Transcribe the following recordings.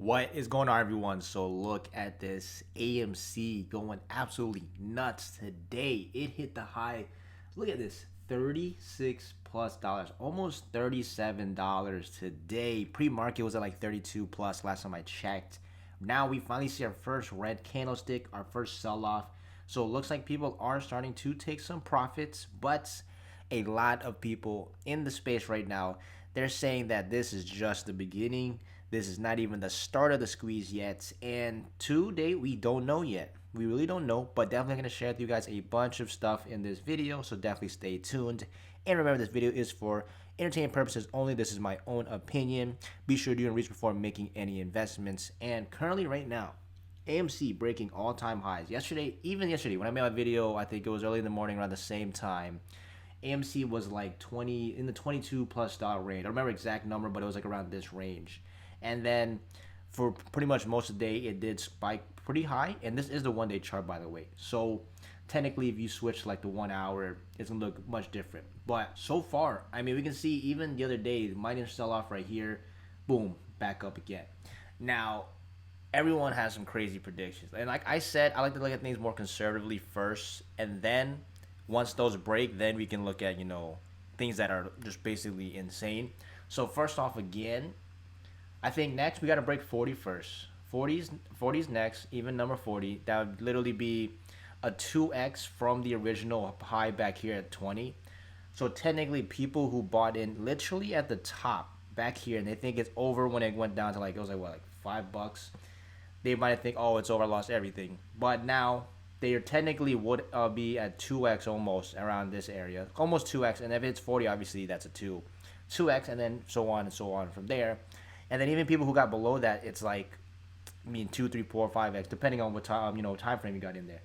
What is going on, everyone? So look at this AMC going absolutely nuts today. It hit the high. Look at this, 36 plus dollars, almost $37 today. Pre-market was at like 32 plus last time I checked. Now we finally see our first red candlestick, our first sell-off. So it looks like people are starting to take some profits, but a lot of people in the space right now, they're saying that this is just the beginning. This is not even the start of the squeeze yet. And to date, we don't know yet. We really don't know, but definitely going to share with you guys a bunch of stuff in this video. So definitely stay tuned. And remember, this video is for entertainment purposes only. This is my own opinion. Be sure to do your research before making any investments. And currently right now, AMC breaking all-time highs. Even yesterday, when I made my video, I think it was early in the morning around the same time, AMC was like 20 in the 22 plus dollar range. I don't remember exact number, but it was like around this range. And then for pretty much most of the day, it did spike pretty high. And this is the one day chart, by the way. So technically, if you switch like the 1 hour, it's gonna look much different. But so far, I mean, we can see even the other day, the minor sell off right here, boom, back up again. Now, everyone has some crazy predictions. And like I said, I like to look at things more conservatively first. And then once those break, then we can look at, things that are just basically insane. So first off, again, I think next we got to break 40 first. 40's next, even number 40. That would literally be a 2x from the original high back here at 20. So technically, people who bought in literally at the top back here and they think it's over when it went down to like, it was like what, like $5, they might think, oh, it's over, I lost everything. But now they technically would be at 2x almost around this area, almost 2x. And if it's 40, obviously that's a 2x, and then so on and so on from there. And then even people who got below that, it's like, 2, 3, 4, 5x, depending on what time frame you got in there.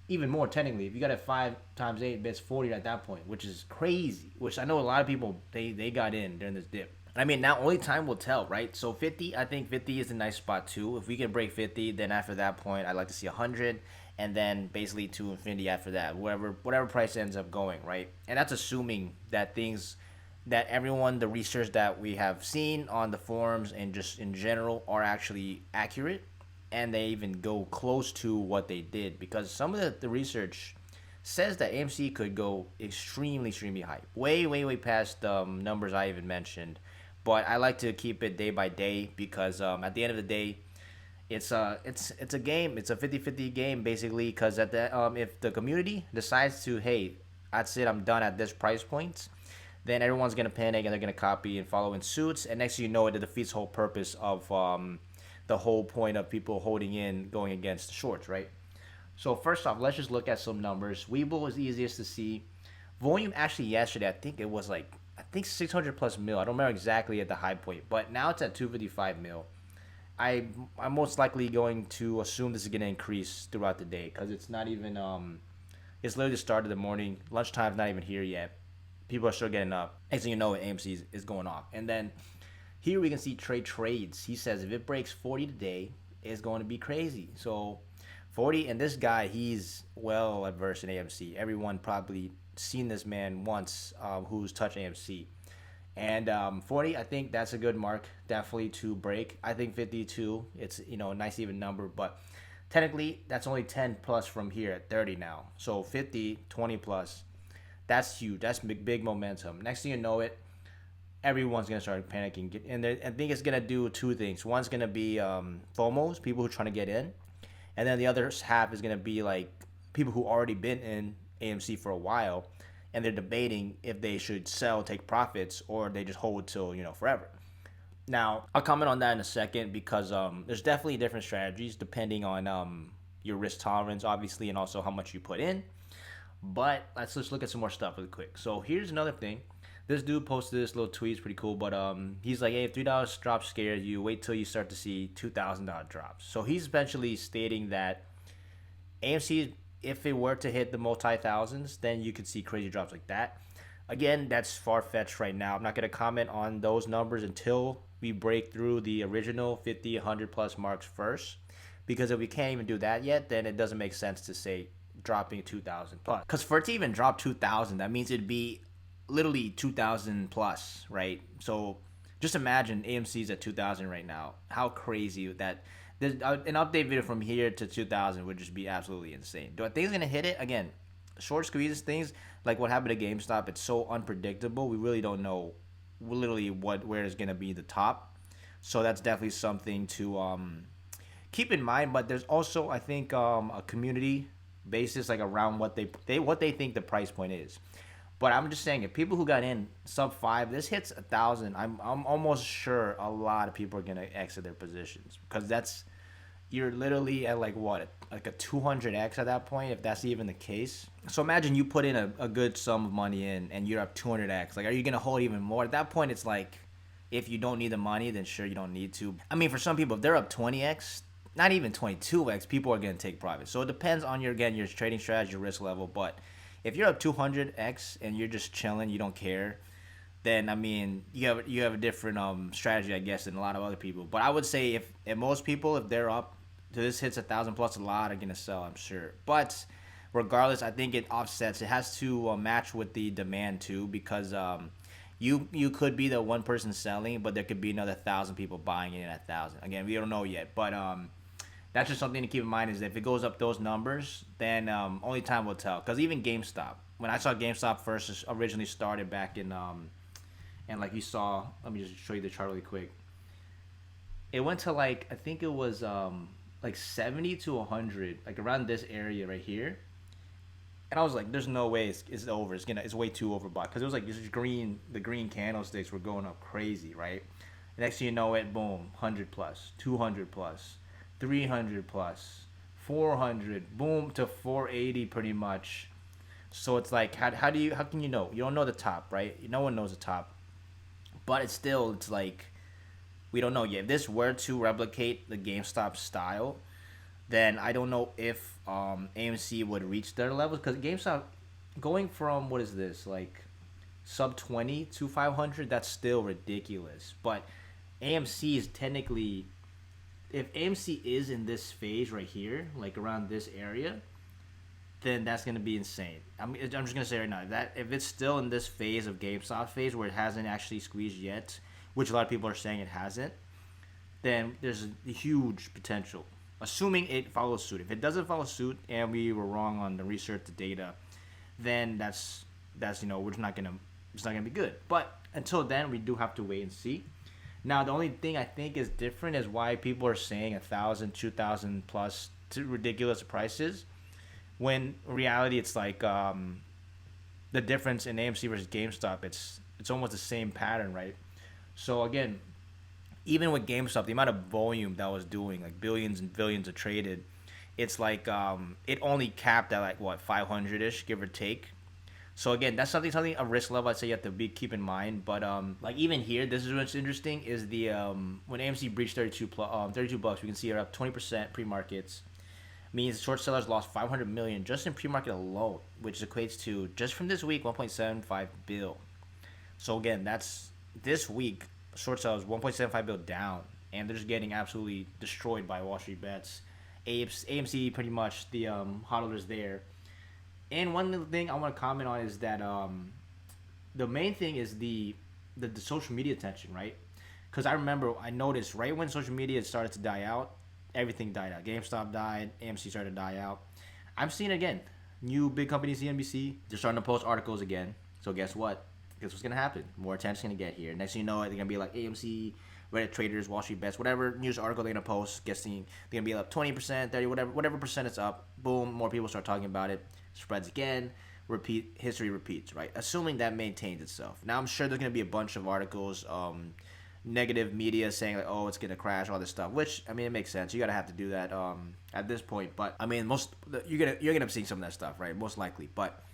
Even more technically, if you got a 5 times 8, it's 40 at that point, which is crazy. Which I know a lot of people they got in during this dip. I mean, now only time will tell, right? So 50, I think 50 is a nice spot too. If we can break 50, then after that point, I'd like to see 100, and then basically to infinity after that, whatever price ends up going, right? And that's assuming that everyone, the research that we have seen on the forums and just in general are actually accurate, and they even go close to what they did, because some of the research says that AMC could go extremely high, way past the numbers I even mentioned. But I like to keep it day by day because at the end of the day, it's a game. It's a 50-50 game basically, because if the community decides to, hey, that's it, I'm done at this price point, then everyone's gonna panic and they're gonna copy and follow in suits, and next thing you know, it defeats the whole purpose of the whole point of people holding in going against the shorts, right? So first off, let's just look at some numbers. Webull was the easiest to see. Volume actually yesterday, I think it was like 600 plus mil. I don't remember exactly at the high point, but now it's at 255 mil. I'm most likely going to assume this is gonna increase throughout the day, because it's not even it's literally the start of the morning. Lunchtime's not even here yet. People are still getting up. Next thing you know, AMC is going off. And then here we can see trades. He says if it breaks 40 today, it's going to be crazy. So 40, and this guy, he's well adverse in AMC. Everyone probably seen this man once who's touched AMC. And 40, I think that's a good mark, definitely to break. I think 52, it's a nice even number, but technically that's only 10 plus from here at 30 now. So 50, 20 plus. That's huge. That's big momentum. Next thing you know it, everyone's going to start panicking. And I think it's going to do two things. One's going to be FOMOs, people who are trying to get in. And then the other half is going to be like people who already been in AMC for a while, and they're debating if they should sell, take profits, or they just hold till, forever. Now, I'll comment on that in a second, because there's definitely different strategies depending on your risk tolerance, obviously, and also how much you put in. But let's just look at some more stuff really quick. So here's another thing. This dude posted this little tweet. It's pretty cool. But he's like, hey, if $3 drop scares you, wait till you start to see $2,000 drops. So he's essentially stating that AMC, if it were to hit the multi-thousands, then you could see crazy drops like that. Again, that's far-fetched right now. I'm not going to comment on those numbers until we break through the original 50, 100 plus marks first. Because if we can't even do that yet, then it doesn't make sense to say dropping 2,000 plus. Because for it to even drop 2,000, that means it'd be literally 2,000 plus, right? So Just imagine AMC's at 2,000 right now. How crazy that an update video from here to 2,000 would just be absolutely insane. Do I think it's gonna hit it again? Short squeezes things like what happened to GameStop. It's so unpredictable. We really don't know literally where is gonna be the top. So that's definitely something to keep in mind. But there's also I think a community basis like around what they think the price point is. But I'm just saying, if people who got in sub 5, this hits 1,000. I'm almost sure a lot of people are gonna exit their positions because that's you're literally at like what like a 200x at that point if that's even the case. So imagine you put in a good sum of money in and you're up 200x. Like, are you gonna hold even more? At that point, it's like if you don't need the money, then sure you don't need to. I mean, for some people, if they're up 20x, not even 22x, people are gonna take profit. So it depends on your trading strategy, your risk level, but if you're up 200x and you're just chilling, you don't care, then I mean you have a different strategy, I guess, than a lot of other people. But I would say if most people, if they're up to this hits 1,000 plus, a lot are gonna sell, I'm sure. But regardless, I think it offsets. It has to match with the demand too, because you could be the one person selling, but there could be another 1,000 people buying it at 1,000. Again, we don't know yet, but that's just something to keep in mind is that if it goes up those numbers, then only time will tell. Because even GameStop, when I saw GameStop first originally started back in, and like you saw, let me just show you the chart really quick. It went to like, I think it was like 70 to 100, like around this area right here. And I was like, there's no way it's over. It's way too overbought. Because it was like this the green candlesticks were going up crazy, right? Next thing you know it, boom, 100 plus, 200 plus. 300 plus, 400, boom to 480 pretty much. So it's like how can you know? You don't know the top, right? No one knows the top. But it's like we don't know yet. If this were to replicate the GameStop style, then I don't know if AMC would reach their levels because GameStop going from what is this like sub 20 to 500, that's still ridiculous. But AMC is technically, if AMC is in this phase right here, like around this area, then that's gonna be insane. I'm just gonna say right now that if it's still in this phase of GameStop phase where it hasn't actually squeezed yet, which a lot of people are saying it hasn't, then there's a huge potential. Assuming it follows suit. If it doesn't follow suit and we were wrong on the research, the data, then that's we're not gonna it's not gonna be good. But until then, we do have to wait and see. Now, the only thing I think is different is why people are saying 1,000, 2,000 plus to ridiculous prices, when in reality it's like the difference in AMC versus GameStop. It's almost the same pattern, right? So again, even with GameStop, the amount of volume that was doing, like billions and billions of traded, it's like it only capped at like what 500ish, give or take. So again, that's something a risk level I'd say you have to keep in mind. But like even here, this is what's interesting is the when AMC breached 32 bucks, we can see it up 20% pre-markets. Means short sellers lost 500 million just in pre-market alone, which equates to just from this week 1.75 bill. So again, that's this week short sellers 1.75 bill down, and they're just getting absolutely destroyed by Wall Street bets. AMC pretty much the hodlers there. And one little thing I want to comment on is that the main thing is the social media attention, right? Because I noticed right when social media started to die out, everything died out. GameStop died, AMC started to die out. I'm seeing again, new big companies, CNBC, they're starting to post articles again. So guess what? Guess what's gonna happen? More attention's gonna get here. Next thing you know, they're gonna be like AMC, Reddit traders, Wall Street bets, whatever news article they're gonna post. Guessing they're gonna be up 20%, 30, whatever percent it's up. Boom, more people start talking about it. Spreads again, history repeats, right? Assuming that maintains itself. Now I'm sure there's gonna be a bunch of articles, negative media saying like, oh, it's gonna crash, all this stuff. Which I mean, it makes sense. You gotta have to do that at this point. But I mean, you're gonna be seeing some of that stuff, right? Most likely. But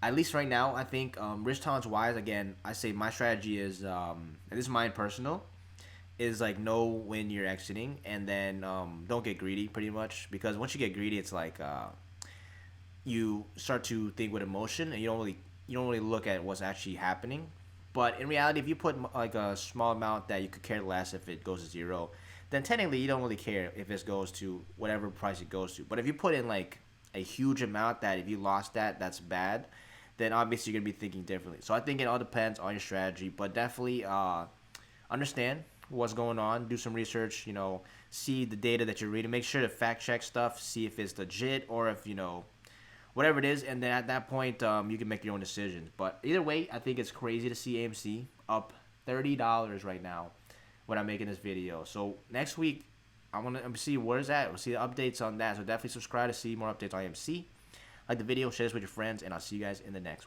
at least right now, I think risk tolerance wise, again, I say my strategy is, and this is mine personal, is like know when you're exiting, and then don't get greedy, pretty much, because once you get greedy, it's like you start to think with emotion, and you don't really look at what's actually happening. But in reality, if you put like a small amount that you could care less if it goes to zero, then technically you don't really care if it goes to whatever price it goes to. But if you put in like a huge amount that if you lost that's bad, then obviously you're gonna be thinking differently. So I think it all depends on your strategy, but definitely understand what's going on, do some research, see the data that you're reading, make sure to fact check stuff, see if it's legit or if, whatever it is, and then at that point, you can make your own decisions. But either way, I think it's crazy to see AMC up $30 right now when I'm making this video. So next week, I want to see where's that. We'll see the updates on that. So definitely subscribe to see more updates on AMC. Like the video, share this with your friends, and I'll see you guys in the next one.